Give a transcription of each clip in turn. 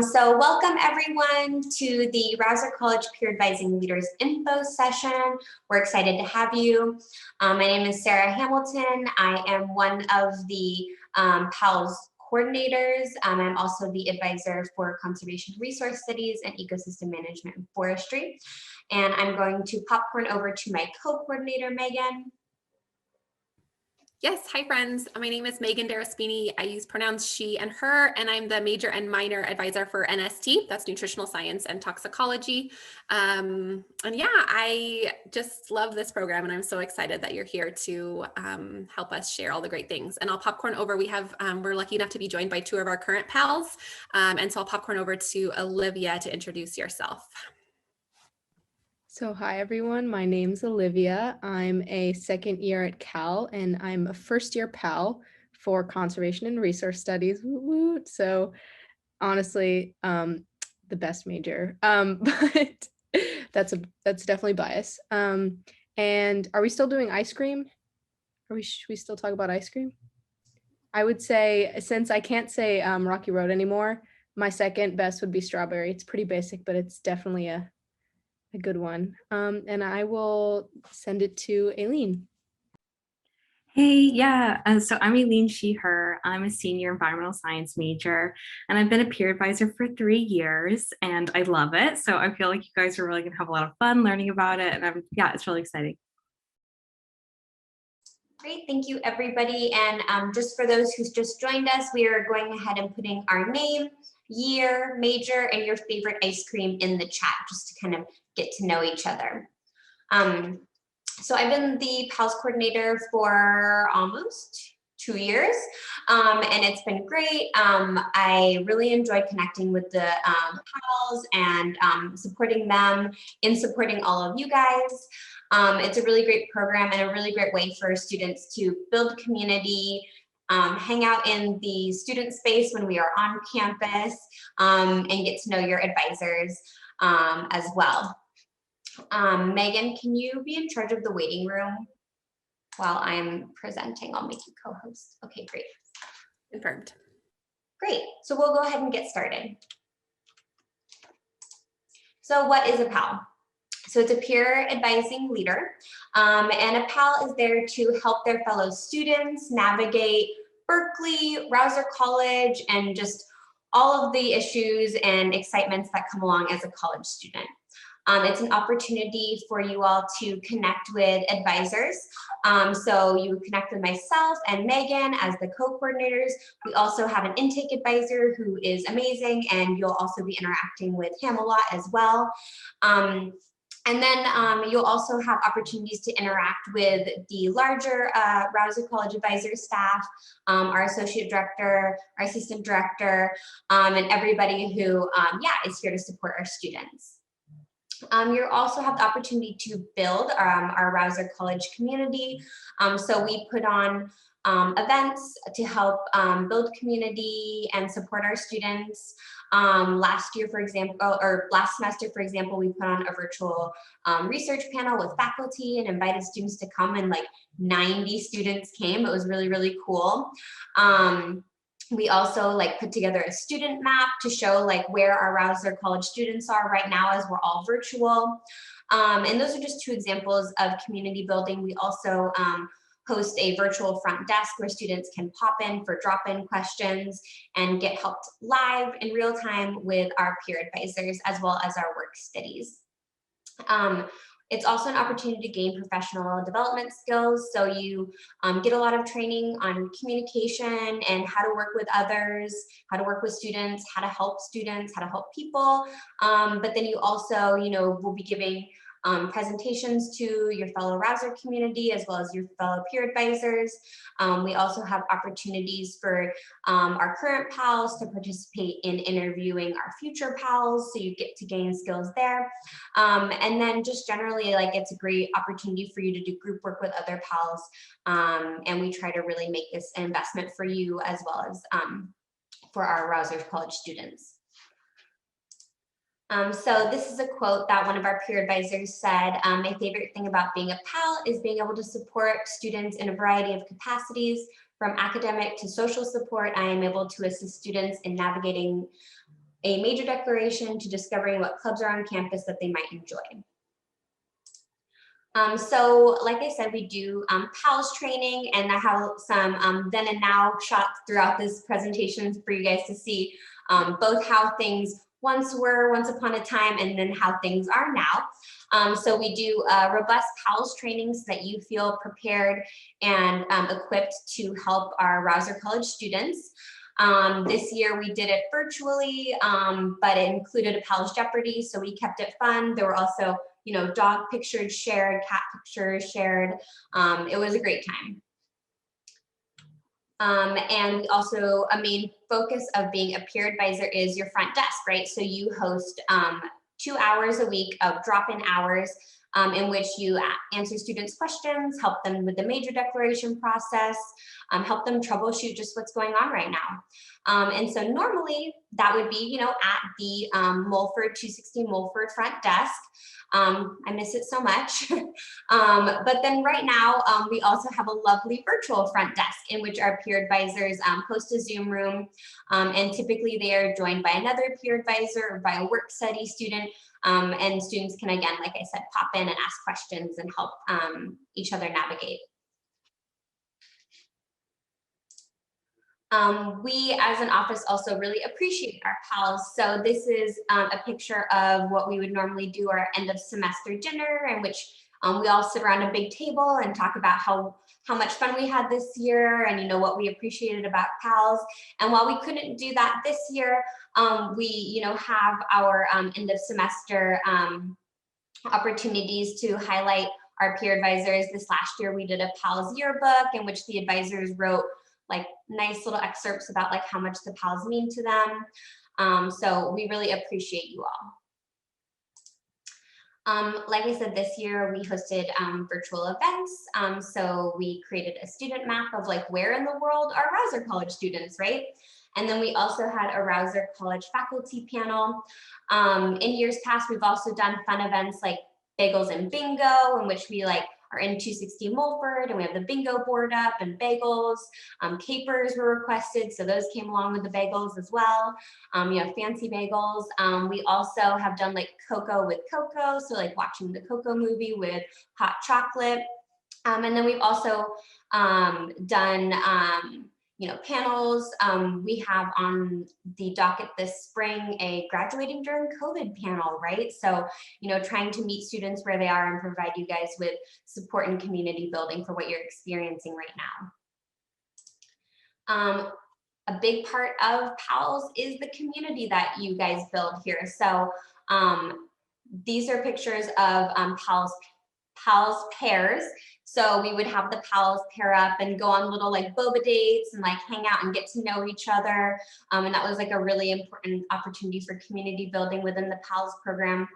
So welcome everyone to the Rausser College Peer Advising Leaders Info session. We're excited to have you. My name is Sarah Hamilton. I am one of the PALS coordinators. I'm also the advisor for Conservation Resource Studies and Ecosystem Management and Forestry. And I'm going to popcorn over to my co-coordinator, Megan. Yes, hi friends. My name is Megan Daraspini. I use pronouns she and her, and I'm the major and minor advisor for NST, that's Nutritional Science and Toxicology. And yeah, I just love this program and I'm so excited that you're here to help us share all the great things. And I'll popcorn over, we're lucky enough to be joined by two of our current pals. And so I'll popcorn over to Olivia to introduce yourself. So hi everyone, my name's Olivia. I'm a second year at Cal and I'm a first year PAL for Conservation and Resource Studies. Woo woo. So honestly, the best major, but that's definitely bias. And are we still doing ice cream? Should we still talk about ice cream? I would say, since I can't say Rocky Road anymore, my second best would be strawberry. It's pretty basic, but it's definitely a good one. And I will send it to Aileen. Hey, yeah, so I'm Aileen, she, her. I'm a senior environmental science major, and I've been a peer advisor for 3 years, and I love it. So I feel like you guys are really gonna have a lot of fun learning about it, and yeah, it's really exciting. Great, thank you everybody. And just for those who's just joined us, we are going ahead and putting our name, year, major, and your favorite ice cream in the chat just to kind of get to know each other. So I've been the PALS coordinator for almost 2 years, and it's been great. I really enjoy connecting with the PALS and supporting them in supporting all of you guys. It's a really great program and a really great way for students to build community, hang out in the student space when we are on campus, and get to know your advisors as well. Megan, can you be in charge of the waiting room while I'm presenting? I'll make you co-host. Okay, great. Confirmed. Great, so we'll go ahead and get started. So what is a PAL? So it's a peer advising leader, and a PAL is there to help their fellow students navigate Berkeley, Rausser College, and just all of the issues and excitements that come along as a college student. It's an opportunity for you all to connect with advisors. So you connect with myself and Megan as the co-coordinators. We also have an intake advisor who is amazing, and you'll also be interacting with him a lot as well. And then you'll also have opportunities to interact with the larger Rausser College advisor staff, our associate director, our assistant director, and everybody who is here to support our students. You also have the opportunity to build our Rausser College community. So we put on events to help build community and support our students. Last semester, for example, we put on a virtual research panel with faculty and invited students to come, and like 90 students came. It was really, really cool. We also put together a student map to show where our Rausser College students are right now as we're all virtual. And those are just two examples of community building. We also host a virtual front desk where students can pop in for drop-in questions and get helped live in real time with our peer advisors as well as our work studies. It's also an opportunity to gain professional development skills. So you get a lot of training on communication and how to work with others, how to work with students, how to help people. But then you also, will be giving presentations to your fellow Rausser community as well as your fellow peer advisors. We also have opportunities for our current PALs to participate in interviewing our future PALs, so you get to gain skills there. And then just generally, it's a great opportunity for you to do group work with other PALs, and we try to really make this an investment for you as well as for our Rausser College students. So this is a quote that one of our peer advisors said, my favorite thing about being a PAL is being able to support students in a variety of capacities, from academic to social support. I am able to assist students in navigating a major declaration to discovering what clubs are on campus that they might enjoy. So like I said, we do PALS training, and I have some then and now shots throughout this presentation for you guys to see both how things once were, once upon a time, and then how things are now. So we do robust PALS training so that you feel prepared and equipped to help our Rausser College students. This year we did it virtually, but it included a PALS Jeopardy, so we kept it fun. There were also, you know, dog pictures shared, cat pictures shared. It was a great time. And we also, a main focus of being a peer advisor is your front desk, right? So you host 2 hours a week of drop-in hours in which you answer students' questions, help them with the major declaration process, help them troubleshoot just what's going on right now. And so normally that would be, you know, at the Mulford 260 Mulford front desk. I miss it so much. But then right now, we also have a lovely virtual front desk in which our peer advisors host a Zoom room. And typically they are joined by another peer advisor or by a work study student. And students can, again, like I said, pop in and ask questions and help each other navigate. We as an office also really appreciate our PALs. So this is a picture of what we would normally do our end of semester dinner, in which we all sit around a big table and talk about how much fun we had this year and, you know, what we appreciated about PALs. And while we couldn't do that this year, we, you know, have our end of semester opportunities to highlight our peer advisors. This last year we did a PALs yearbook in which the advisors wrote like nice little excerpts about like how much the PALs mean to them. So we really appreciate you all. Like I said, this year we hosted virtual events. So we created a student map of like where in the world are Rausser College students, right? And then we also had a Rausser College faculty panel. In years past, we've also done fun events like Bagels and Bingo, in which we like are in 260 Mulford, and we have the bingo board up and bagels. Capers were requested, so those came along with the bagels as well. You know, fancy bagels. We also have done like cocoa with cocoa, so like watching the Cocoa movie with hot chocolate. And then we've also done you know, panels. We have on the docket this spring a graduating during COVID panel, right? So, you know, trying to meet students where they are and provide you guys with support and community building for what you're experiencing right now. A big part of PALS is the community that you guys build here. So these are pictures of PALS pairs. So we would have the PALs pair up and go on little like boba dates and like hang out and get to know each other. And that was like a really important opportunity for community building within the PALs program.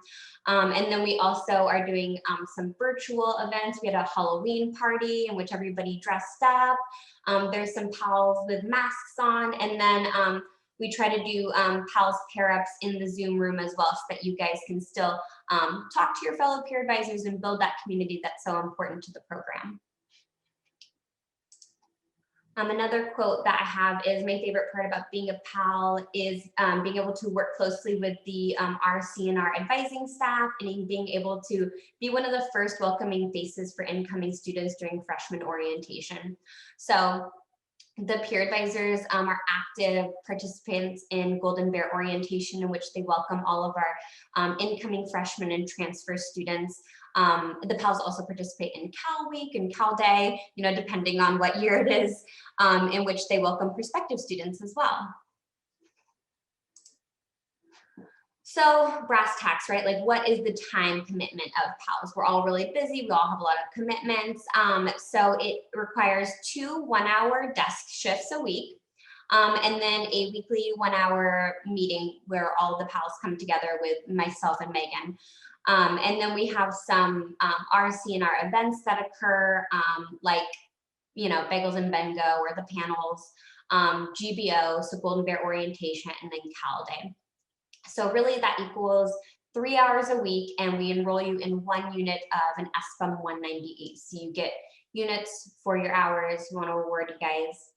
And then we also are doing some virtual events. We had a Halloween party in which everybody dressed up. There's some PALs with masks on, and then we try to do PALs pair-ups in the Zoom room as well, so that you guys can still talk to your fellow peer advisors and build that community that's so important to the program. Another quote that I have is, my favorite part about being a PAL is being able to work closely with the RC and our advising staff, and being able to be one of the first welcoming faces for incoming students during freshman orientation. So the peer advisors are active participants in Golden Bear orientation, in which they welcome all of our incoming freshmen and transfer students. The PALs also participate in Cal Week and Cal Day, you know, depending on what year it is, in which they welcome prospective students as well. So brass tacks, right? Like, what is the time commitment of PALs? We're all really busy. We all have a lot of commitments. So it requires 2 1-hour desk shifts a week. And then a weekly 1-hour meeting where all the PALs come together with myself and Megan. And then we have some RC in our events that occur, like, you know, Bagels and Bingo or the panels, GBO, so Golden Bear orientation, and then Cal Day. So really that equals 3 hours a week, and we enroll you in 1 unit of an SBUM 198. So you get units for your hours. We want to reward you guys.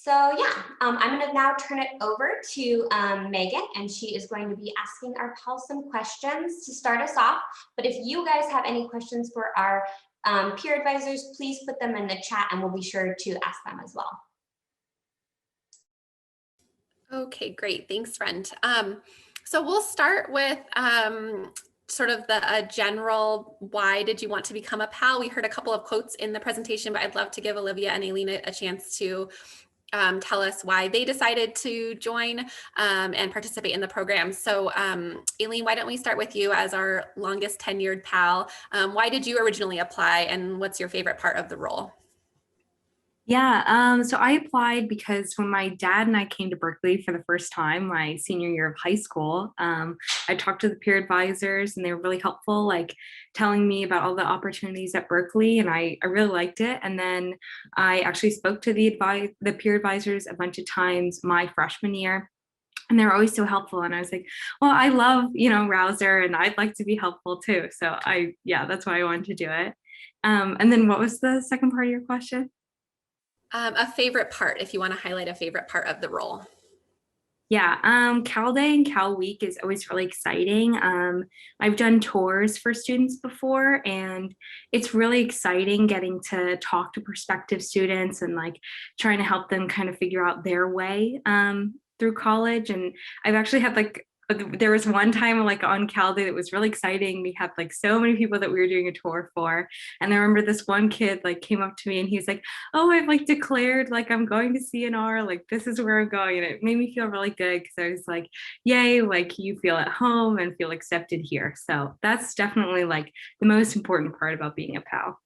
So yeah, I'm going to now turn it over to Megan, and she is going to be asking our pals some questions to start us off. But if you guys have any questions for our peer advisors, please put them in the chat and we'll be sure to ask them as well. Okay, great. Thanks, friend. So we'll start with sort of the general, why did you want to become a PAL? We heard a couple of quotes in the presentation, but I'd love to give Olivia and Aileen a chance to tell us why they decided to join and participate in the program. So Aileen, why don't we start with you as our longest tenured PAL? Why did you originally apply, and what's your favorite part of the role? Yeah, so I applied because when my dad and I came to Berkeley for the first time, my senior year of high school, I talked to the peer advisors and they were really helpful, like telling me about all the opportunities at Berkeley, and I really liked it. And then I actually spoke to the peer advisors a bunch of times my freshman year. And they're always so helpful. And I was like, well, I love, Rausser, and I'd like to be helpful too. So that's why I wanted to do it. And then what was the second part of your question? A favorite part, if you want to highlight a favorite part of the role. Yeah, Cal Day and Cal Week is always really exciting. I've done tours for students before, and it's really exciting getting to talk to prospective students and like trying to help them kind of figure out their way through college. And I've actually had there was one time like on Cal Day that was really exciting. We had like so many people that we were doing a tour for. And I remember this one kid like came up to me and he's like, oh, I've like declared like I'm going to CNR, like this is where I'm going. And it made me feel really good because I was like, yay, like you feel at home and feel accepted here. So that's definitely like the most important part about being a PAL.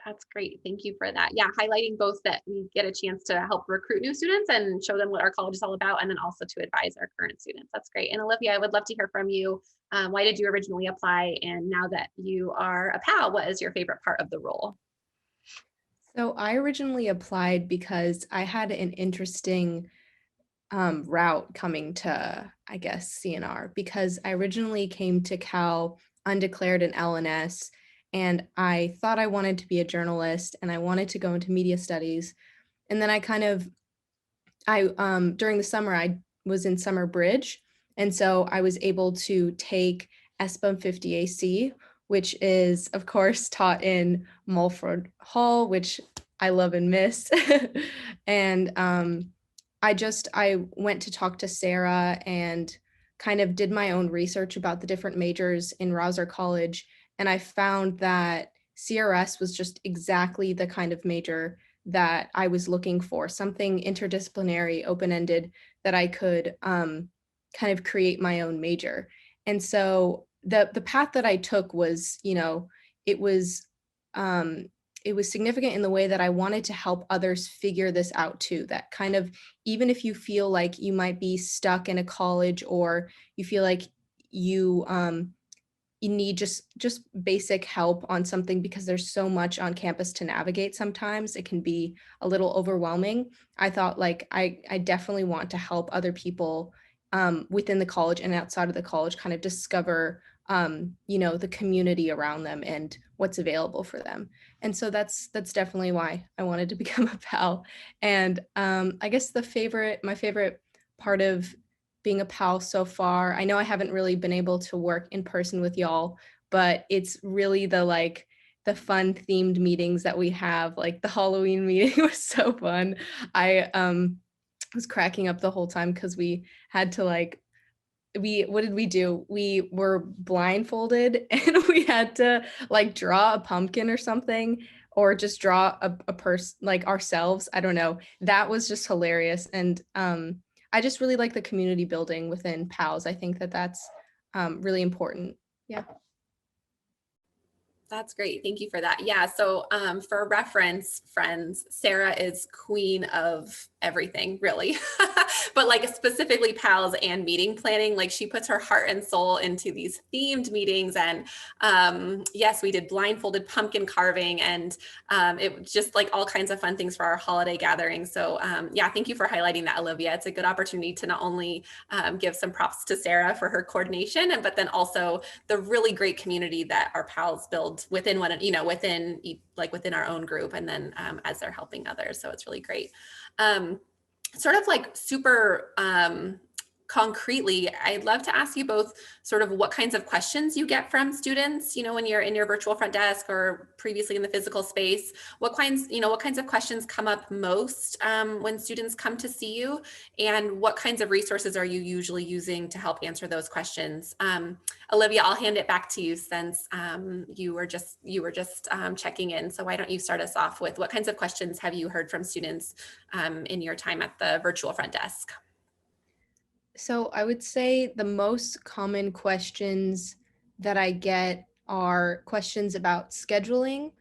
That's great. Thank you for that. Yeah, highlighting both that we get a chance to help recruit new students and show them what our college is all about, and then also to advise our current students. That's great. And Olivia, I would love to hear from you. Why did you originally apply? And now that you are a PAL, what is your favorite part of the role? So I originally applied because I had an interesting route coming to, I guess, CNR, because I originally came to Cal undeclared in LNS, and I thought I wanted to be a journalist and I wanted to go into media studies. And then during the summer, I was in summer bridge. And so I was able to take SBUM 50 AC, which is of course taught in Mulford Hall, which I love and miss. And I went to talk to Sarah and kind of did my own research about the different majors in Rausser College. And I found that CRS was just exactly the kind of major that I was looking for, something interdisciplinary, open-ended, that I could kind of create my own major. And so the path that I took was, it was significant in the way that I wanted to help others figure this out too, that kind of, even if you feel like you might be stuck in a college or you feel like you need just basic help on something because there's so much on campus to navigate. Sometimes it can be a little overwhelming. I thought like I definitely want to help other people within the college and outside of the college kind of discover the community around them and what's available for them. And so that's definitely why I wanted to become a PAL. And I guess my favorite part of being a PAL so far, I know I haven't really been able to work in person with y'all, but it's really the fun themed meetings that we have. Like the Halloween meeting was so fun. I was cracking up the whole time because we had to what did we do? We were blindfolded and we had to like draw a pumpkin or something, or just draw a person like ourselves. I don't know. That was just hilarious. And I just really like the community building within PALs. I think that that's really important. Yeah. That's great. Thank you for that. Yeah. So for reference, friends, Sarah is queen of everything, really, but like specifically PALs and meeting planning. Like she puts her heart and soul into these themed meetings. And yes, we did blindfolded pumpkin carving, and it was just like all kinds of fun things for our holiday gathering. So yeah, thank you for highlighting that, Olivia. It's a good opportunity to not only give some props to Sarah for her coordination, but then also the really great community that our PALs build build within within our own group, and then as they're helping others. So it's really great. Sort of like super concretely, I'd love to ask you both sort of what kinds of questions you get from students, when you're in your virtual front desk or previously in the physical space. What kinds of questions come up most when students come to see you, and what kinds of resources are you usually using to help answer those questions? Olivia, I'll hand it back to you since you were just checking in. So why don't you start us off with what kinds of questions have you heard from students in your time at the virtual front desk? So I would say the most common questions that I get are questions about scheduling.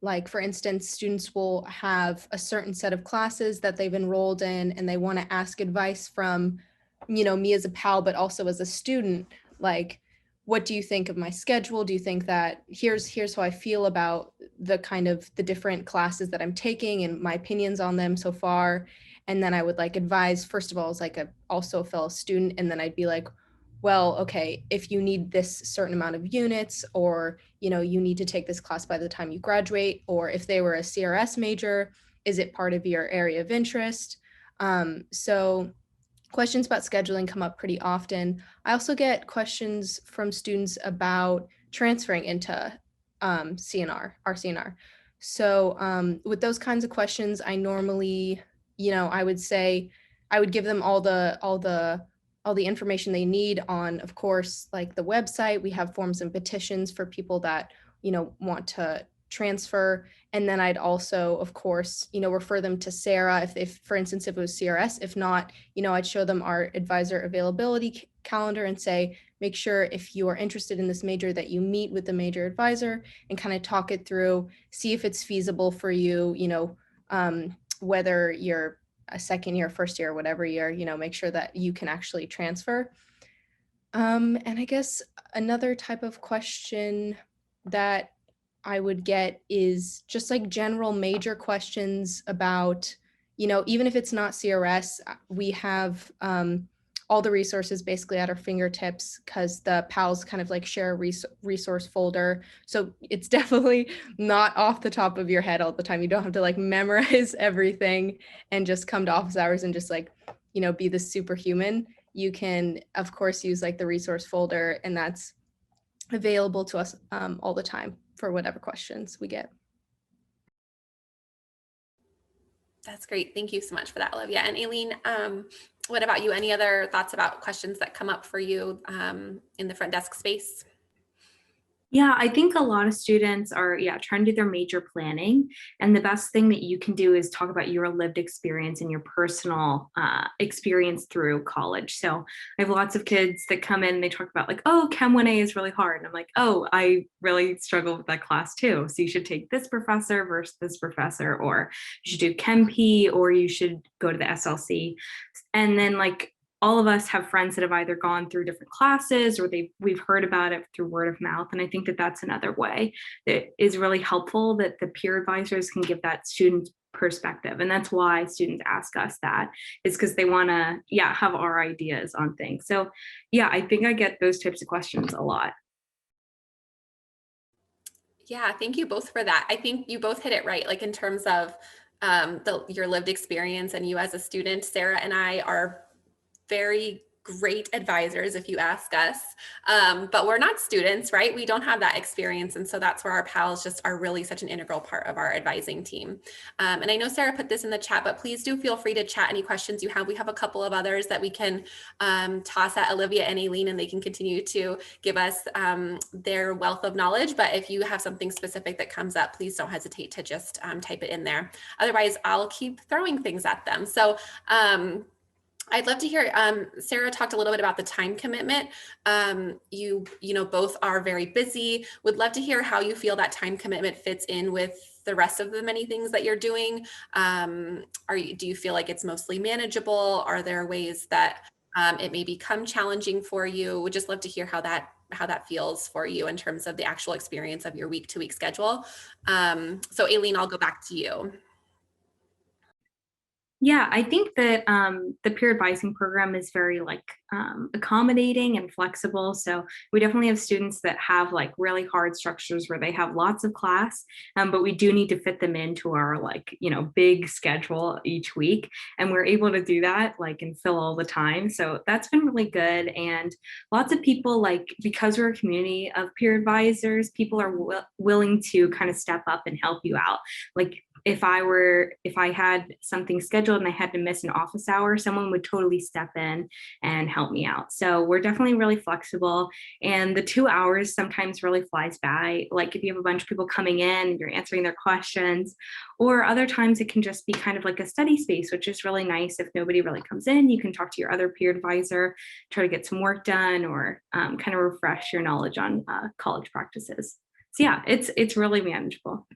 Like, for instance, students will have a certain set of classes that they've enrolled in, and they want to ask advice from, me as a pal, but also as a student. Like, what do you think of my schedule? Do you think that here's how I feel about the different classes that I'm taking and my opinions on them so far? And then I would advise, first of all, as also a fellow student, and then I'd be like, well, okay, if you need this certain amount of units, or you need to take this class by the time you graduate, or if they were a CRS major, is it part of your area of interest? So questions about scheduling come up pretty often. I also get questions from students about transferring into CNR. So with those kinds of questions, I normally, I would say I would give them all the information they need on, of course, like the website. We have forms and petitions for people that, want to transfer. And then I'd also, of course, refer them to Sarah if for instance, if it was CRS. If not, I'd show them our advisor availability calendar and say, make sure if you are interested in this major that you meet with the major advisor and kind of talk it through, see if it's feasible for you, whether you're a second year, first year, whatever year, make sure that you can actually transfer. And I guess another type of question that I would get is just general major questions about, even if it's not CRS, we have all the resources basically at our fingertips, because the PALs kind of share a resource folder. So it's definitely not off the top of your head all the time. You don't have to memorize everything and just come to office hours and just be the superhuman. You can, of course, use the resource folder, and that's available to us all the time for whatever questions we get. That's great. Thank you so much for that, Olivia. And Aileen, what about you? Any other thoughts about questions that come up for you in the front desk space? Yeah, I think a lot of students are, trying to do their major planning. And the best thing that you can do is talk about your lived experience and your personal experience through college. So I have lots of kids that come in and they talk about oh, Chem 1A is really hard. And I'm like, oh, I really struggle with that class too. So you should take this professor versus this professor, or you should do Chem P, or you should go to the SLC. And then all of us have friends that have either gone through different classes, or we've heard about it through word of mouth. And I think that that's another way that is really helpful, that the peer advisors can give that student perspective. And that's why students ask us that, is because they want to, have our ideas on things. So I think I get those types of questions a lot. Yeah, thank you both for that. I think you both hit it right, in terms of your lived experience, and you as a student. Sarah and I are very great advisors, if you ask us, but we're not students, right? We don't have that experience. And so that's where our PALs just are really such an integral part of our advising team. And I know Sarah put this in the chat, but please do feel free to chat any questions you have. We have a couple of others that we can toss at Olivia and Aileen, and they can continue to give us their wealth of knowledge. But if you have something specific that comes up, please don't hesitate to just type it in there. Otherwise, I'll keep throwing things at them. So I'd love to hear, Sarah talked a little bit about the time commitment. You both are very busy. Would love to hear how you feel that time commitment fits in with the rest of the many things that you're doing. Do you feel like it's mostly manageable? Are there ways that it may become challenging for you? Would just love to hear how that feels for you in terms of the actual experience of your week-to-week schedule. So Aileen, I'll go back to you. Yeah, I think that the peer advising program is very like accommodating and flexible. So we definitely have students that have like really hard structures where they have lots of class, but we do need to fit them into our like, big schedule each week. And we're able to do that like and fill all the time. So that's been really good. And lots of people like, because we're a community of peer advisors, people are willing to kind of step up and help you out. Like if I had something scheduled and I had to miss an office hour, someone would totally step in and help me out. So we're definitely really flexible. And the 2 hours sometimes really flies by. Like if you have a bunch of people coming in, you're answering their questions, or other times it can just be kind of like a study space, which is really nice. If nobody really comes in, you can talk to your other peer advisor, try to get some work done, or kind of refresh your knowledge on college practices. So yeah, it's really manageable.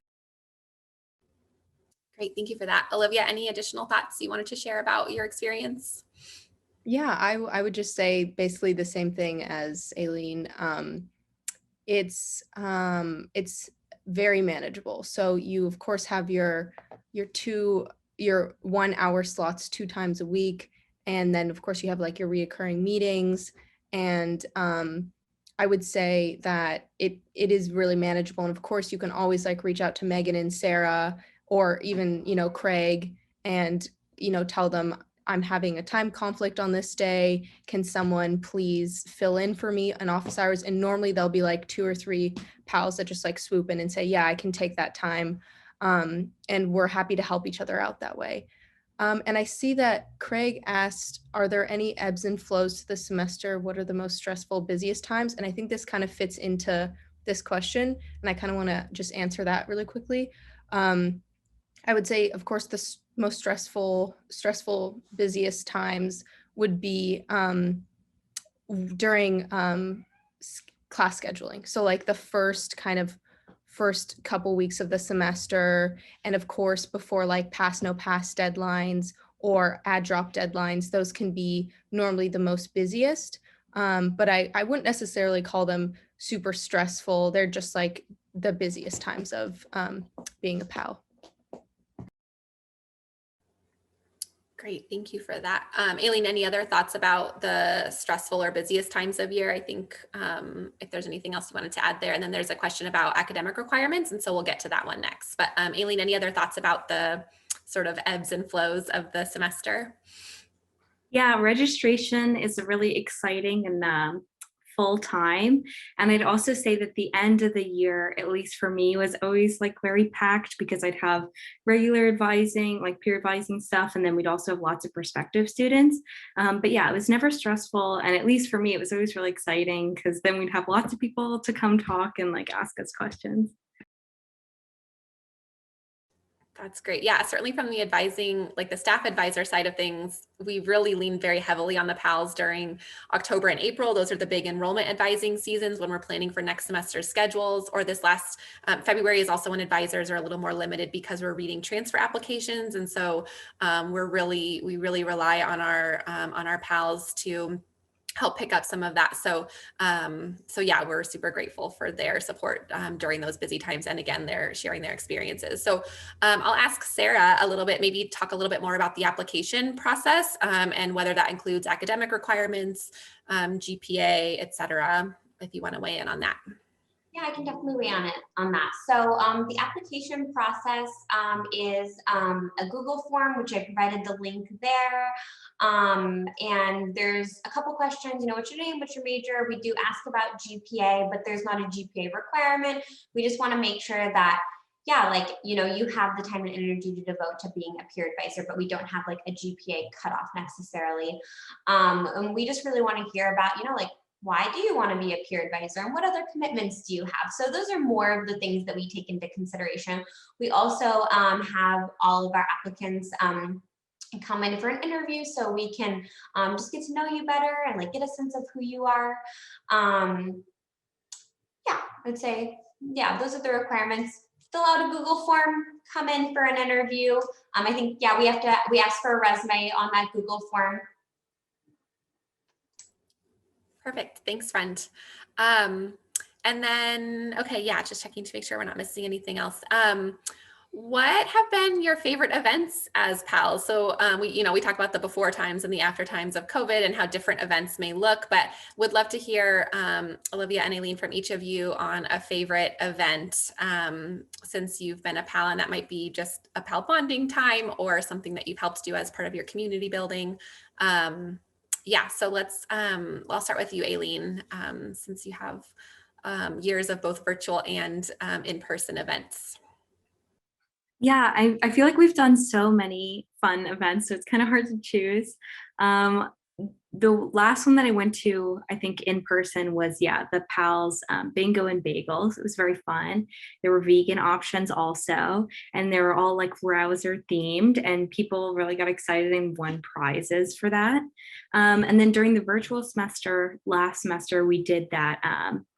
Great, thank you for that. Olivia, any additional thoughts you wanted to share about your experience? Yeah, I would just say basically the same thing as Aileen. It's very manageable. So you of course have your 1 hour slots 2 times a week, and then of course you have like your reoccurring meetings. And I would say that it is really manageable. And of course you can always like reach out to Megan and Sarah, or even Craig, and tell them, I'm having a time conflict on this day. Can someone please fill in for me in office hours? And normally there'll be like 2 or 3 pals that just like swoop in and say, yeah, I can take that time. And we're happy to help each other out that way. And I see that Craig asked, are there any ebbs and flows to the semester? What are the most stressful, busiest times? And I think this kind of fits into this question. And I kind of want to just answer that really quickly. I would say, of course, the most stressful, busiest times would be during class scheduling. So like the first couple weeks of the semester, and of course before like pass no pass deadlines or add drop deadlines, those can be normally the most busiest. But I wouldn't necessarily call them super stressful. They're just like the busiest times of being a PAL. Great, thank you for that. Aileen, any other thoughts about the stressful or busiest times of year? I think if there's anything else you wanted to add there, and then there's a question about academic requirements, and so we'll get to that one next. But Aileen, any other thoughts about the sort of ebbs and flows of the semester? Yeah, registration is really exciting and full time. And I'd also say that the end of the year, at least for me, was always like very packed because I'd have regular advising, like peer advising stuff, and then we'd also have lots of prospective students. But yeah, it was never stressful. And at least for me, it was always really exciting because then we'd have lots of people to come talk and like ask us questions. That's great. Yeah, certainly from the advising, like the staff advisor side of things, we really lean very heavily on the PALs during October and April. Those are the big enrollment advising seasons when we're planning for next semester's schedules. Or this last February is also when advisors are a little more limited because we're reading transfer applications, and so we really rely on our PALs to help pick up some of that. So yeah, we're super grateful for their support during those busy times. And again, they're sharing their experiences. So I'll ask Sarah a little bit, maybe talk a little bit more about the application process and whether that includes academic requirements, GPA, et cetera, if you want to weigh in on that. Yeah, I can definitely weigh on that. So the application process is a Google form, which I provided the link there. And there's a couple questions, what's your name, what's your major? We do ask about GPA, but there's not a GPA requirement. We just want to make sure that, yeah, like, you have the time and energy to devote to being a peer advisor, but we don't have like a GPA cutoff necessarily. And we just really want to hear about, like, why do you want to be a peer advisor and what other commitments do you have? So those are more of the things that we take into consideration. We also have all of our applicants come in for an interview so we can just get to know you better and like get a sense of who you are. Yeah, I'd say, yeah, those are the requirements. Fill out a Google form, come in for an interview. I think, yeah, we ask for a resume on that Google form. Perfect. Thanks, friend. And then, okay, yeah, just checking to make sure we're not missing anything else. What have been your favorite events as pals? So we talk about the before times and the after times of COVID and how different events may look, but would love to hear Olivia and Aileen from each of you on a favorite event since you've been a pal, and that might be just a pal bonding time or something that you've helped do as part of your community building. Yeah, so I'll start with you, Aileen, since you have years of both virtual and in-person events. Yeah, I feel like we've done so many fun events, so it's kind of hard to choose. The last one that I went to, I think in person was, the Pals Bingo and Bagels. It was very fun. There were vegan options also, and they were all like Rausser themed, and people really got excited and won prizes for that. And then during the virtual semester, last semester, we did that.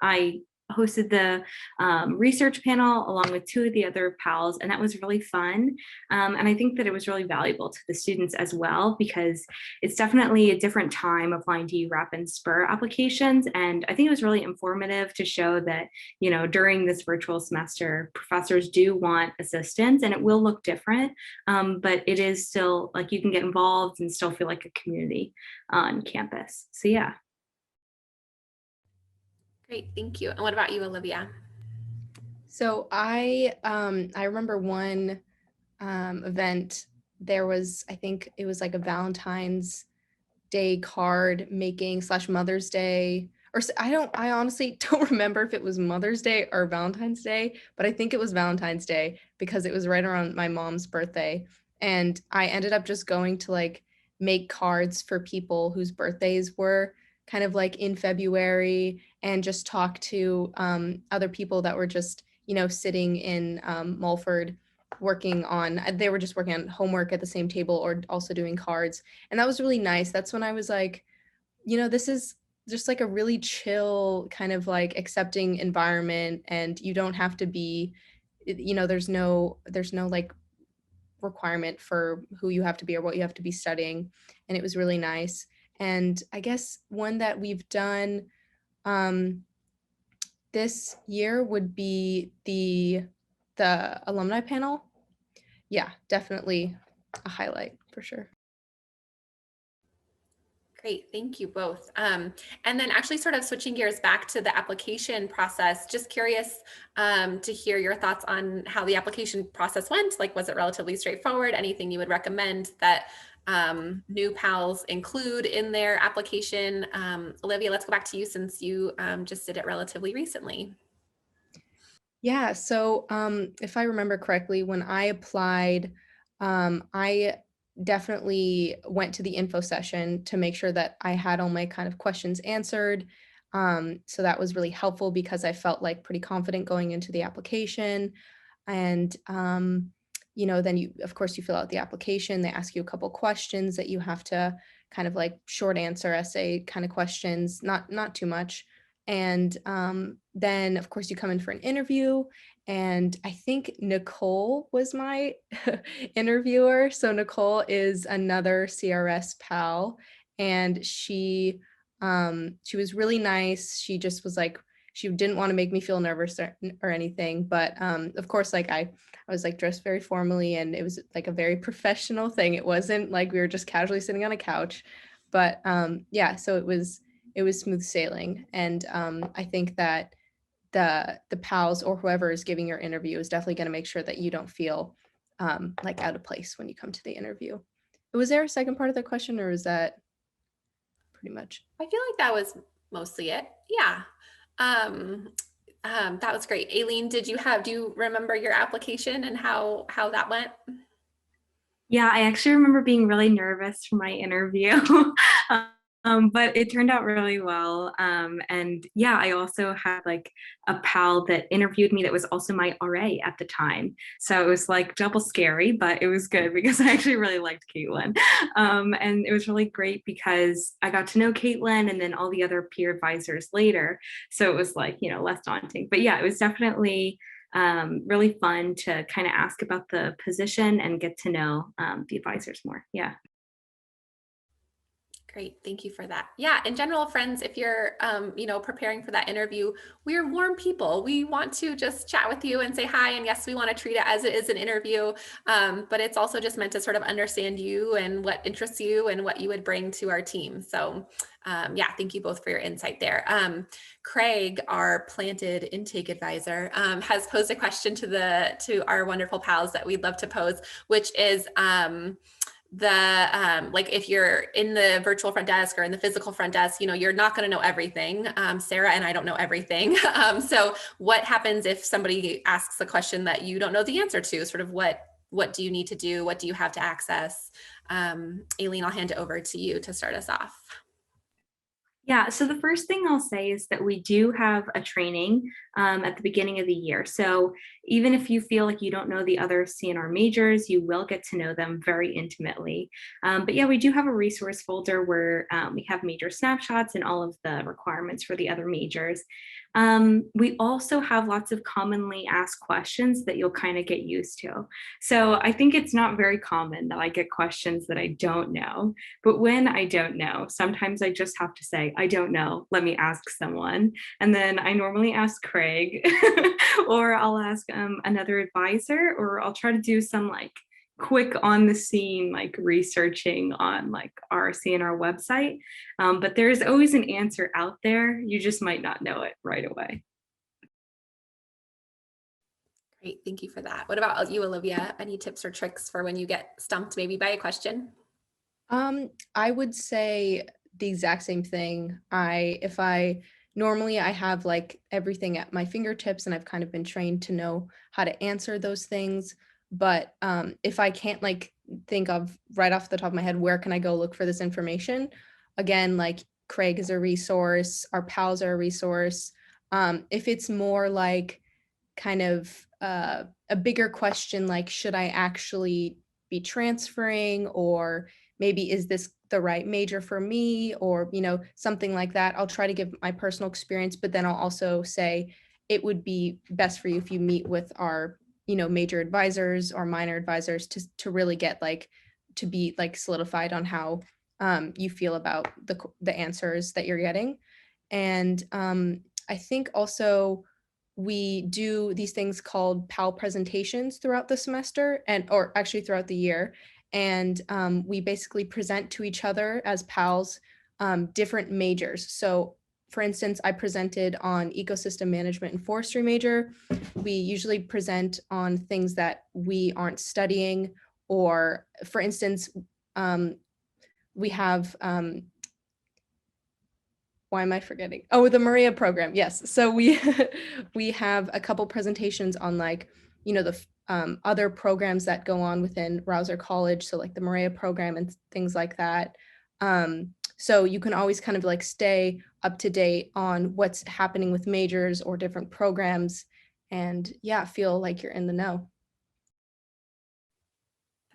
I hosted the research panel along with two of the other pals, and that was really fun. And I think that it was really valuable to the students as well, because it's definitely a different time applying to URAP and SPUR applications. And I think it was really informative to show that, during this virtual semester, professors do want assistance, and it will look different, but it is still like you can get involved and still feel like a community on campus. So yeah. Great, thank you. And what about you, Olivia? So I remember one event. There was, I think it was like a Valentine's Day card making / Mother's Day, or I honestly don't remember if it was Mother's Day or Valentine's Day, but I think it was Valentine's Day because it was right around my mom's birthday. And I ended up just going to like make cards for people whose birthdays were kind of like in February, and just talk to other people that were just, sitting in Mulford they were just working on homework at the same table or also doing cards. And that was really nice. That's when I was like, this is just like a really chill kind of like accepting environment, and you don't have to be, there's no like requirement for who you have to be or what you have to be studying. And it was really nice. And I guess one that we've done this year would be the alumni panel. Yeah, definitely a highlight for sure. Great, thank you both. And then actually sort of switching gears back to the application process, just curious to hear your thoughts on how the application process went. Like, was it relatively straightforward? Anything you would recommend that new PALs include in their application? Olivia, let's go back to you since you just did it relatively recently. Yeah, so if I remember correctly, when I applied, I definitely went to the info session to make sure that I had all my kind of questions answered. So that was really helpful because I felt like pretty confident going into the application. And then of course you fill out the application. They ask you a couple questions that you have to kind of like short answer essay kind of questions, not too much. And then of course you come in for an interview, and I think Nicole was my interviewer. So Nicole is another CRS pal, and she was really nice. She just was like, she didn't want to make me feel nervous or anything, but of course, like I was like dressed very formally, and it was like a very professional thing. It wasn't like we were just casually sitting on a couch, but yeah, so it was smooth sailing. And I think that the pals or whoever is giving your interview is definitely going to make sure that you don't feel like out of place when you come to the interview. Was there a second part of the question, or is that pretty much? I feel like that was mostly it. Yeah. That was great. Aileen, do you remember your application and how that went? Yeah, I actually remember being really nervous for my interview, but it turned out really well. And yeah, I also had like a pal that interviewed me that was also my RA at the time. So it was like double scary, but it was good because I actually really liked Caitlin. And it was really great because I got to know Caitlin and then all the other peer advisors later. So it was like, less daunting. But yeah, it was definitely really fun to kind of ask about the position and get to know the advisors more. Yeah. Great. Thank you for that. Yeah. In general, friends, if you're, preparing for that interview, we're warm people. We want to just chat with you and say hi. And yes, we want to treat it as it is an interview. But it's also just meant to sort of understand you and what interests you and what you would bring to our team. So thank you both for your insight there. Craig, our planted intake advisor, has posed a question to our wonderful pals that we'd love to pose, which is, like if you're in the virtual front desk or in the physical front desk, you're not going to know everything. Sarah and I don't know everything. So what happens if somebody asks a question that you don't know the answer to? Sort of what do you need to do? What do you have to access? Aileen, I'll hand it over to you to start us off. Yeah, so the first thing I'll say is that we do have a training at the beginning of the year. So even if you feel like you don't know the other CNR majors, you will get to know them very intimately. But yeah, we do have a resource folder where we have major snapshots and all of the requirements for the other majors. We also have lots of commonly asked questions that you'll kind of get used to. So I think it's not very common that I get questions that I don't know. But when I don't know, sometimes I just have to say, I don't know, let me ask someone. And then I normally ask Craig or I'll ask another advisor, or I'll try to do some like quick on the scene, like researching on like our CNR website. But there's always an answer out there. You just might not know it right away. Great, thank you for that. What about you, Olivia? Any tips or tricks for when you get stumped maybe by a question? I would say the exact same thing. Normally I have like everything at my fingertips and I've kind of been trained to know how to answer those things. But if I can't like think of right off the top of my head, where can I go look for this information? Again, like Craig is a resource, our pals are a resource. If it's more like kind of a bigger question, like should I actually be transferring, or maybe is this the right major for me, or something like that, I'll try to give my personal experience, but then I'll also say it would be best for you if you meet with our major advisors or minor advisors to really get like to be like solidified on how you feel about the answers that you're getting. And I think also we do these things called PAL presentations throughout the semester or actually throughout the year. And we basically present to each other as PALs different majors. So for instance, I presented on ecosystem management and forestry major. We usually present on things that we aren't studying, or for instance, we have, why am I forgetting? Oh, the Maria program. Yes. So we we have a couple presentations on like, the other programs that go on within Rausser College. So like the Maria program and things like that. So you can always kind of like stay up to date on what's happening with majors or different programs, and feel like you're in the know.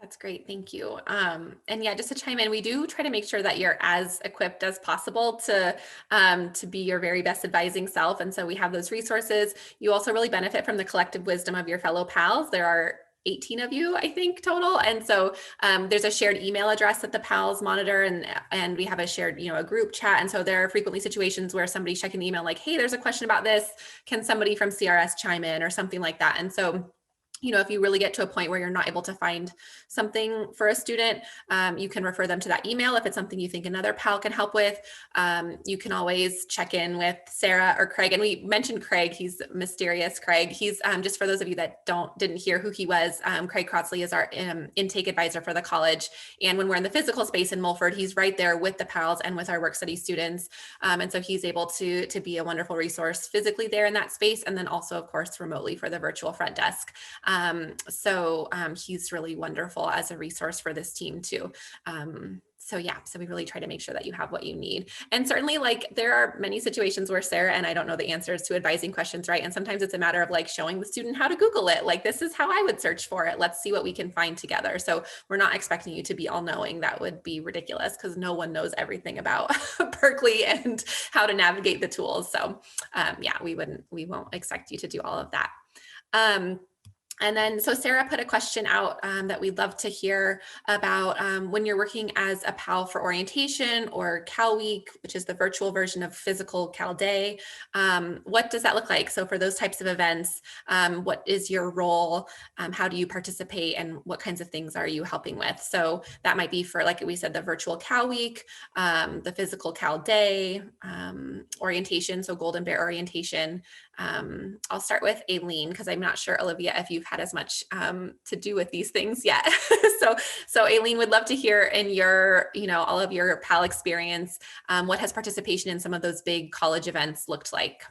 That's great. Thank you. And just to chime in, we do try to make sure that you're as equipped as possible to be your very best advising self. And so we have those resources. You also really benefit from the collective wisdom of your fellow pals. There are 18 of you, I think, total. And so there's a shared email address that the pals monitor, and we have a shared, a group chat. And so there are frequently situations where somebody's checking the email like, hey, there's a question about this. Can somebody from CRS chime in or something like that? And so if you really get to a point where you're not able to find something for a student, you can refer them to that email. If it's something you think another PAL can help with, you can always check in with Sarah or Craig. And we mentioned Craig, he's mysterious Craig. He's just for those of you that didn't hear who he was, Craig Crotsley is our intake advisor for the college. And when we're in the physical space in Mulford, he's right there with the PALs and with our work study students. And so he's able to be a wonderful resource physically there in that space. And then also, of course, remotely for the virtual front desk. So he's really wonderful as a resource for this team too. So we really try to make sure that you have what you need. And certainly like there are many situations where Sarah and I don't know the answers to advising questions, right? And sometimes it's a matter of like showing the student how to Google it. Like, this is how I would search for it. Let's see what we can find together. So we're not expecting you to be all knowing. That would be ridiculous because no one knows everything about Berkeley and how to navigate the tools. So we won't expect you to do all of that. And then, so Sarah put a question out that we'd love to hear about when you're working as a PAL for orientation or Cal Week, which is the virtual version of physical Cal Day. What does that look like? So for those types of events, what is your role? How do you participate, and what kinds of things are you helping with? So that might be for, like we said, the virtual Cal Week, the physical Cal Day, orientation, so Golden Bear orientation. I'll start with Aileen, because I'm not sure, Olivia, if you've had as much to do with these things yet. so Aileen, would love to hear in your, all of your PAL experience, what has participation in some of those big college events looked like?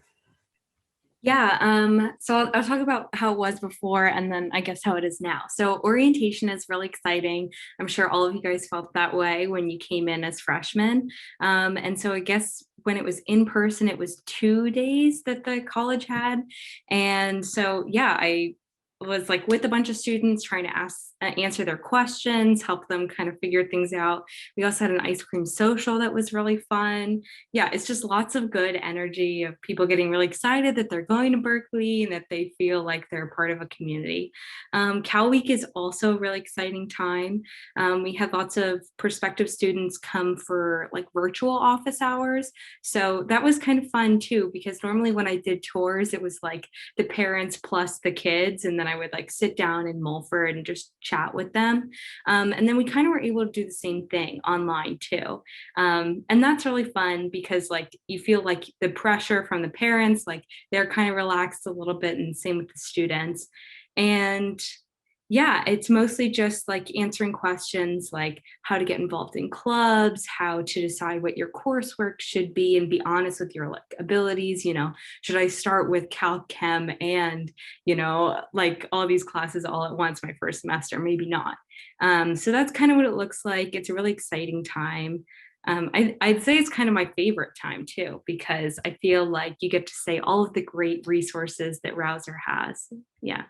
Yeah, so I'll talk about how it was before and then I guess how it is now. So orientation is really exciting. I'm sure all of you guys felt that way when you came in as freshmen. And so I guess when it was in person, it was 2 days that the college had. And so, yeah, I was like with a bunch of students trying to answer their questions, help them kind of figure things out. We also had an ice cream social that was really fun. Yeah, it's just lots of good energy of people getting really excited that they're going to Berkeley and that they feel like they're part of a community. Cal Week is also a really exciting time. We had lots of prospective students come for like virtual office hours. So that was kind of fun too, because normally when I did tours, it was like the parents plus the kids, and then I would like sit down in Mulford and just chat with them. And then we kind of were able to do the same thing online too. And that's really fun because like you feel like the pressure from the parents, like they're kind of relaxed a little bit, and same with the students. And yeah, it's mostly just like answering questions like how to get involved in clubs, how to decide what your coursework should be, and be honest with your like abilities. Should I start with Calc Chem and like all these classes all at once my first semester? Maybe not. So that's kind of what it looks like. It's a really exciting time. I'd say it's kind of my favorite time too, because I feel like you get to say all of the great resources that Rausser has. Yeah.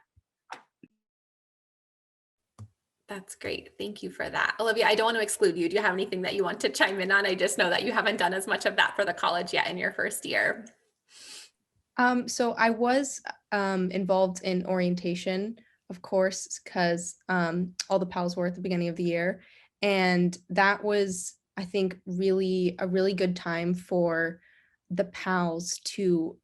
That's great. Thank you for that. Olivia, I don't want to exclude you. Do you have anything that you want to chime in on? I just know that you haven't done as much of that for the college yet in your first year. So I was involved in orientation, of course, because all the PALs were at the beginning of the year. And that was, I think, really a really good time for the PALs to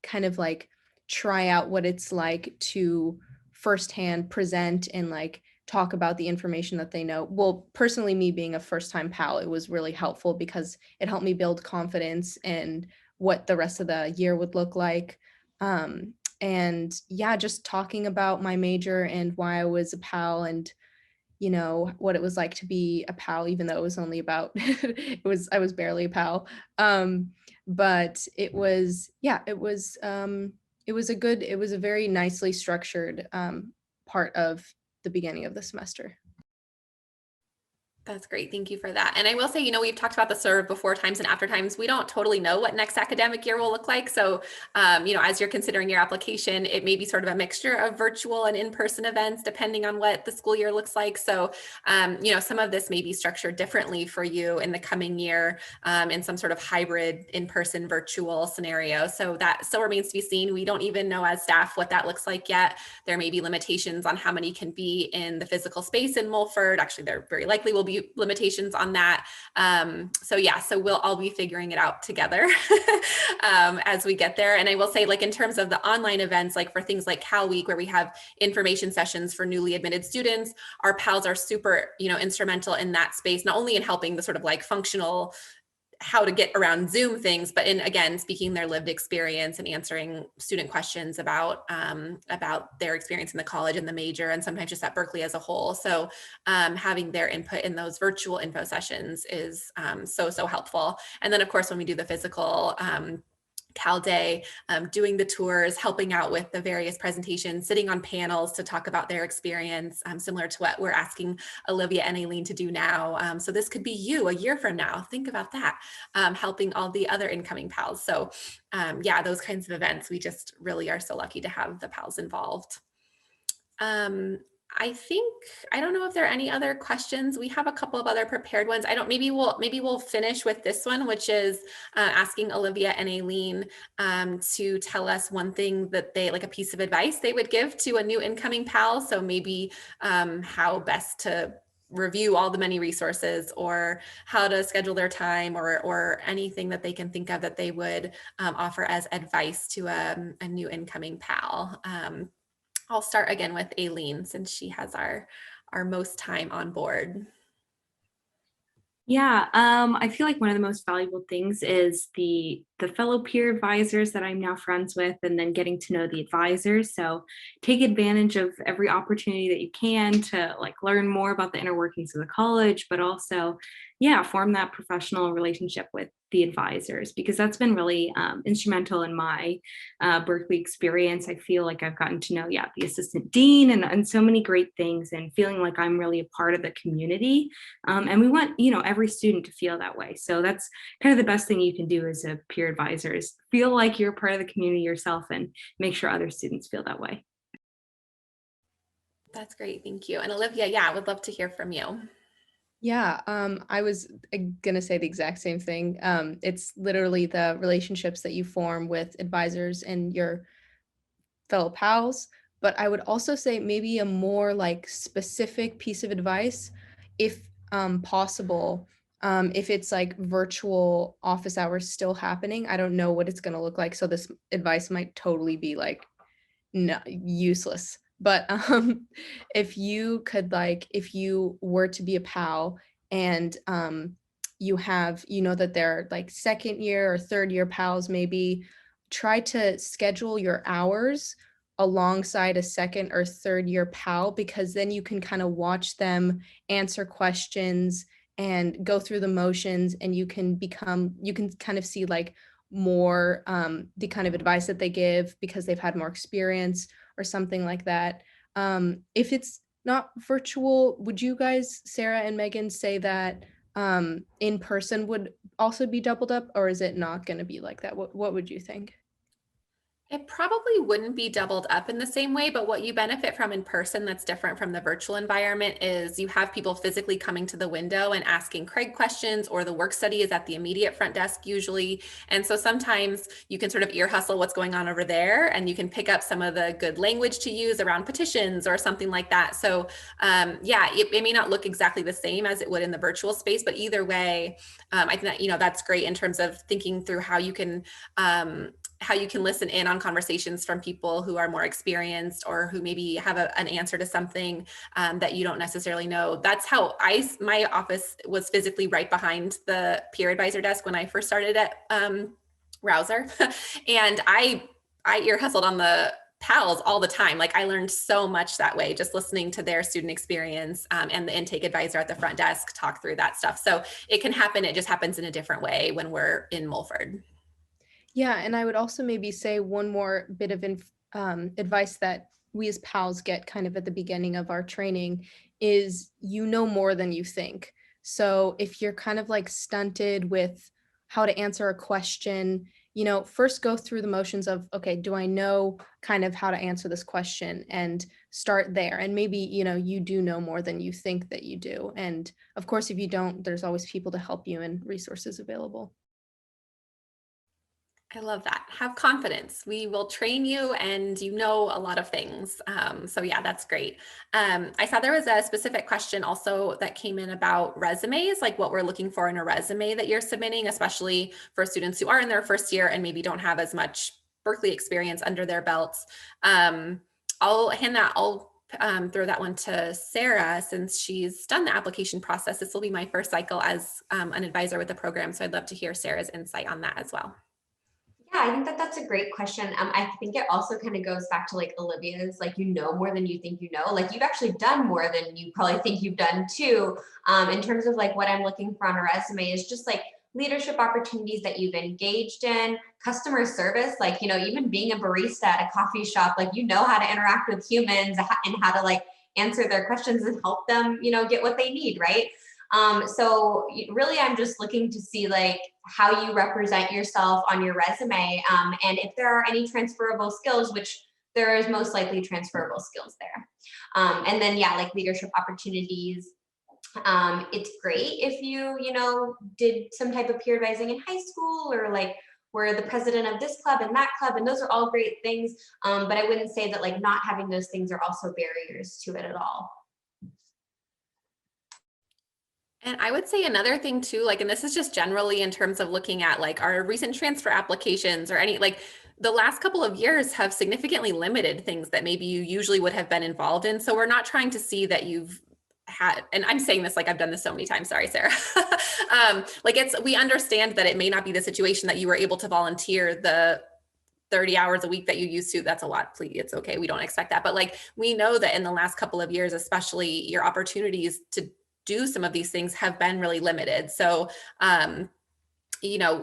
kind of like try out what it's like to firsthand present and like talk about the information that they know. Well, personally, me being a first-time PAL, it was really helpful because it helped me build confidence and what the rest of the year would look like. And yeah, just talking about my major and why I was a PAL, and what it was like to be a PAL, even though it was only about I was barely a PAL. But it was it was a very nicely structured part of the beginning of the semester. That's great. Thank you for that. And I will say, we've talked about the sort of before times and after times. We don't totally know what next academic year will look like. So, as you're considering your application, it may be sort of a mixture of virtual and in-person events, depending on what the school year looks like. So, some of this may be structured differently for you in the coming year in some sort of hybrid in-person virtual scenario. So that still remains to be seen. We don't even know as staff what that looks like yet. There may be limitations on how many can be in the physical space in Mulford. Actually, there very likely will be limitations on that. So we'll all be figuring it out together as we get there. And I will say, like, in terms of the online events, like for things like Cal Week, where we have information sessions for newly admitted students, our PALs are super, instrumental in that space, not only in helping the sort of like functional how to get around Zoom things, but in, again, speaking their lived experience and answering student questions about their experience in the college and the major, and sometimes just at Berkeley as a whole. So having their input in those virtual info sessions is so helpful. And then of course, when we do the physical Cal Day, doing the tours, helping out with the various presentations, sitting on panels to talk about their experience, similar to what we're asking Olivia and Aileen to do now. So this could be you a year from now. Think about that, helping all the other incoming PALs. So those kinds of events, we just really are so lucky to have the PALs involved. I think, I don't know if there are any other questions. We have a couple of other prepared ones. I don't, maybe we'll finish with this one, which is asking Olivia and Aileen to tell us one thing that they, like a piece of advice they would give to a new incoming PAL. So maybe how best to review all the many resources, or how to schedule their time, or anything that they can think of that they would offer as advice to a new incoming PAL. I'll start again with Aileen, since she has our most time on board. Yeah, I feel like one of the most valuable things is the fellow peer advisors that I'm now friends with, and then getting to know the advisors. So take advantage of every opportunity that you can to like learn more about the inner workings of the college, but also, yeah, form that professional relationship with the advisors, because that's been really instrumental in my Berkeley experience. I feel like I've gotten to know, yeah, the assistant dean and so many great things, and feeling like I'm really a part of the community. And we want, you know, every student to feel that way. So that's kind of the best thing you can do as a peer advisor, is feel like you're part of the community yourself and make sure other students feel that way. That's great. Thank you. And Olivia, yeah, I would love to hear from you. Yeah, I was gonna say the exact same thing. It's literally the relationships that you form with advisors and your fellow pals. But I would also say maybe a more like specific piece of advice, if possible, if it's like virtual office hours still happening. I don't know what it's gonna look like, so this advice might totally be like no, useless. But if you could like, if you were to be a PAL and you have, you know, that they're like second year or third year PALs, maybe try to schedule your hours alongside a second or third year PAL, because then you can kind of watch them answer questions and go through the motions, and you can kind of see like more the kind of advice that they give because they've had more experience or something like that. If it's not virtual, would you guys, Sarah and Megan, say that in person would also be doubled up, or is it not going to be like that? What would you think? It probably wouldn't be doubled up in the same way, but what you benefit from in person that's different from the virtual environment is you have people physically coming to the window and asking Craig questions, or the work study is at the immediate front desk usually. And so sometimes you can sort of ear hustle what's going on over there, and you can pick up some of the good language to use around petitions or something like that. So yeah, it may not look exactly the same as it would in the virtual space, but either way, I think that, you know, that's great in terms of thinking through how you can listen in on conversations from people who are more experienced, or who maybe have an answer to something that you don't necessarily know. That's how my office was physically right behind the peer advisor desk when I first started at Rausser. And I ear hustled on the PALs all the time. Like I learned so much that way, just listening to their student experience, and the intake advisor at the front desk talk through that stuff. So it can happen. It just happens in a different way when we're in Mulford. Yeah, and I would also maybe say one more bit of advice that we as PALs get kind of at the beginning of our training is, you know, more than you think. So if you're kind of like stunted with how to answer a question, you know, first go through the motions of, okay, do I know kind of how to answer this question, and start there. And maybe, you know, you do know more than you think that you do. And of course, if you don't, there's always people to help you and resources available. I love that. Have confidence. We will train you, and you know a lot of things. So yeah, that's great. I saw there was a specific question also that came in about resumes, like what we're looking for in a resume that you're submitting, especially for students who are in their first year and maybe don't have as much Berkeley experience under their belts. I'll throw that one to Sarah, since she's done the application process. This will be my first cycle as an advisor with the program. So I'd love to hear Sarah's insight on that as well. Yeah, I think that that's a great question. I think it also kind of goes back to like Olivia's, like, you know more than you think you know. Like you've actually done more than you probably think you've done too. In terms of like what I'm looking for on a resume is just like leadership opportunities that you've engaged in, customer service, like, you know, even being a barista at a coffee shop, like, you know how to interact with humans and how to like answer their questions and help them, you know, get what they need, right? So really, I'm just looking to see like how you represent yourself on your resume, and if there are any transferable skills, which there is most likely transferable skills there. And then, yeah, like leadership opportunities. It's great if you know, did some type of peer advising in high school, or like were the president of this club and that club, and those are all great things. But I wouldn't say that like not having those things are also barriers to it at all. And I would say another thing too, like, and this is just generally in terms of looking at like our recent transfer applications or any, like the last couple of years have significantly limited things that maybe you usually would have been involved in. So we're not trying to see that you've had, and I'm saying this like I've done this so many times, sorry, Sarah. Like we understand that it may not be the situation that you were able to volunteer the 30 hours a week that you used to. That's a lot, please, it's okay, we don't expect that. But like, we know that in the last couple of years, especially, your opportunities to do some of these things have been really limited. So, you know,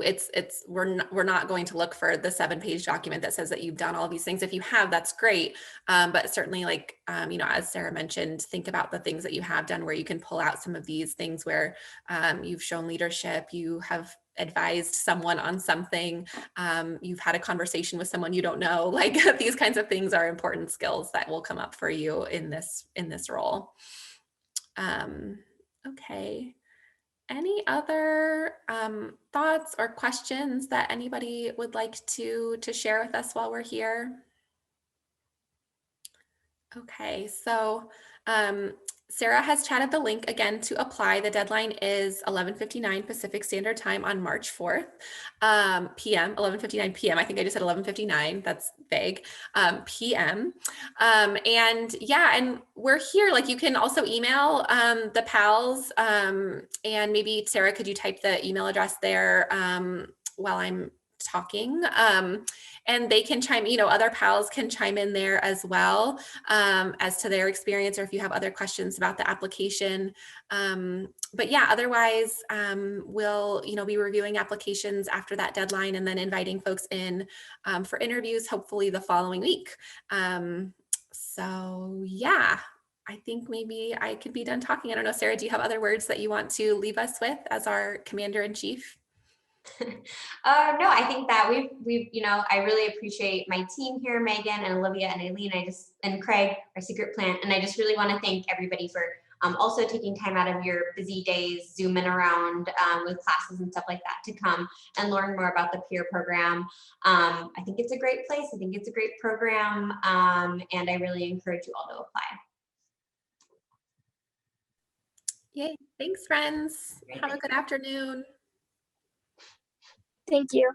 we're not going to look for the 7-page document that says that you've done all these things. If you have, that's great. But certainly, like, you know, as Sarah mentioned, think about the things that you have done where you can pull out some of these things where you've shown leadership, you have advised someone on something, you've had a conversation with someone you don't know. Like, these kinds of things are important skills that will come up for you in this role. Okay. Any other thoughts or questions that anybody would like to share with us while we're here? Okay, so Sarah has chatted the link again to apply. The deadline is 11:59 Pacific Standard Time on March 4th, PM, 11:59 PM. I think I just said 11:59. That's vague. PM. And yeah, and we're here. Like, you can also email the pals, and maybe Sarah, could you type the email address there while I'm talking? And they can chime, you know, other pals can chime in there as well as to their experience, or if you have other questions about the application. But yeah, otherwise, we'll, you know, be reviewing applications after that deadline and then inviting folks in for interviews, hopefully the following week. So yeah, I think maybe I could be done talking. I don't know, Sarah, do you have other words that you want to leave us with as our Commander-in-Chief? No, I think that we've, you know, I really appreciate my team here, Megan and Olivia and Aileen, and Craig, our secret plant. And I just really want to thank everybody for also taking time out of your busy days, zooming around with classes and stuff like that to come and learn more about the peer program. I think it's a great place. I think it's a great program. And I really encourage you all to apply. Yay. Thanks, friends. Great. Have a good afternoon. Thank you.